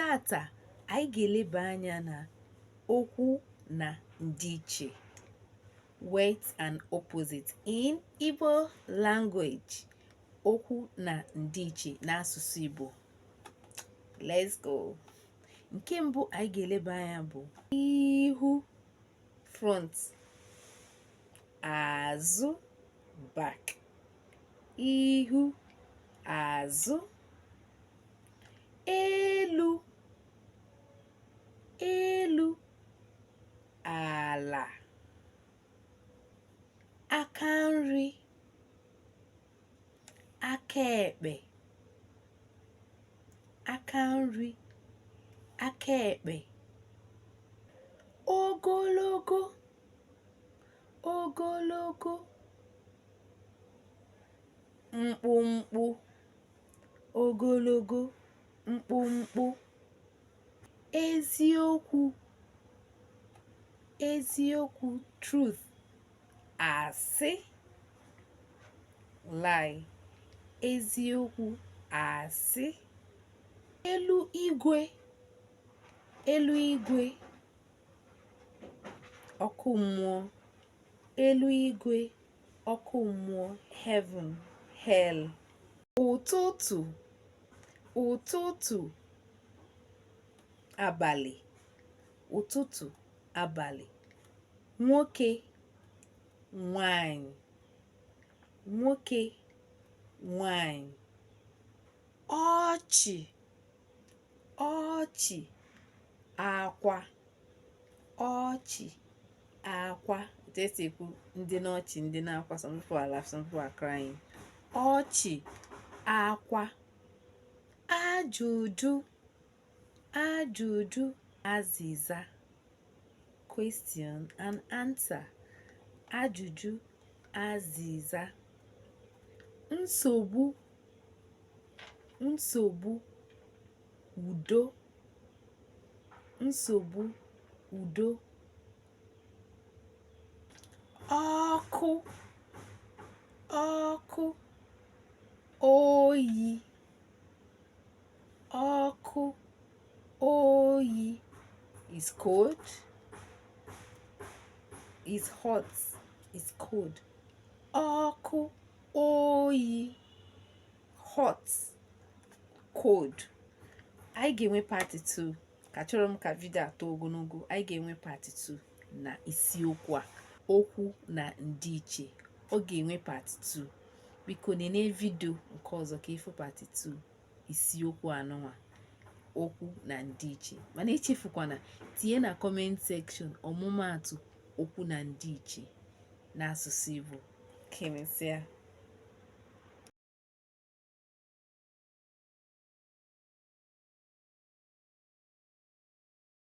Tata anyị ga-eleba anya na okwu na ndịiche, words and opposite in Igbo language. Okwu na ndịiche n'asụsụ Igbo. Let's go. Nke mbụ anyị ga-eleba anya bụ ihu, front, azụ, back. Ihu, azụ. Elu, elu, ala. Aka nri, aka ekpe. Aka nri, aka ekpe. Ogologo, ogologo. Mkpụmkpụ, ogologo, mkpụmkpụ. Eziokwu, eziokwu, truth. Asị, lie. Eziokwu, asị. Elu igwe, elu igwe. Ọkụ mmụọ, elu igwe, ọkụ mmụọ, heaven, hell. Ụtụtụ, ụtụtụ, abalị. Ụtụtụ, abalị. Nwoke, nwanyị. Nwoke, nwanyị. Ọchị, ọchị, akwa. Ọchị, akwa. Esi ekwu ndị n'ọchị, ndị na-akwa. Some people are laughing, some people are crying. Ọchị, akwa. Ajụjụ, ajụjụ, azịza. Question and answer. Ajụjụ, azịza. Nsogbu, nsogbu, udo. Nsogbu, udo. Ọkụ, ọkụ, oyi. Ọkụ, oyi is cold, is hot, is cold. Ọkụ, oyi, hot, cold. Anyị ga-enwe part 2. Ka chọrọ m ka vidio atọ ogologo. Anyị ga-enwe part 2 na isiokwu a, okwu na ndịiche. Ọ ga-enwe part 2. Biko nene vidio nke ọzọ ka ịfụ part 2 isiokwu anụnwa, okwu na ndịiche. Mana echefukwana tinye na comment section ọmụmaatụ okwu na ndịiche n'asụsụ Igbo. Kemesịa.